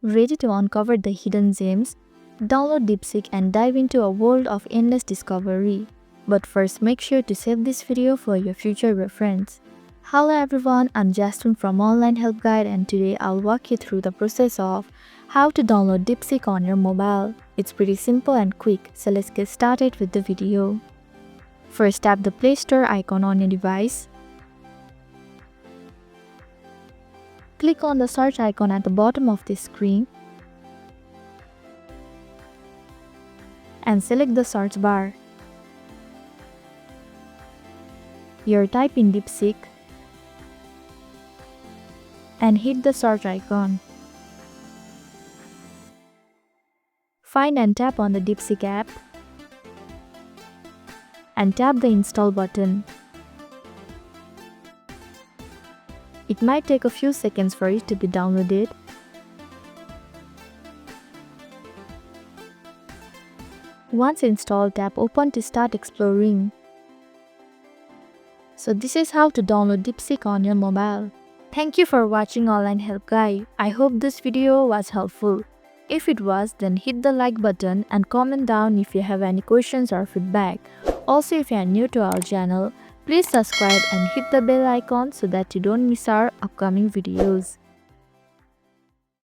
Ready to uncover the hidden gems? Download Deepseek and dive into a world of endless discovery. But first, make sure to save this video for your future reference. Hello everyone, I'm Jasmine from Online Help Guide, and today I'll walk you through the process of how to download Deepseek on your mobile. It's pretty simple and quick, so let's get started with the video. First, tap the Play Store icon on your device. Click on the search icon at the bottom of the screen and select the search bar. Here type in Deepseek and hit the search icon. Find and tap on the Deepseek app and tap the install button. It might take a few seconds for it to be downloaded. Once installed, tap Open to start exploring. So this is how to download Deepseek on your mobile. Thank you for watching Online Help Guide. I hope this video was helpful. If it was, then hit the like button and comment down if you have any questions or feedback. Also, if you are new to our channel, please subscribe and hit the bell icon so that you don't miss our upcoming videos.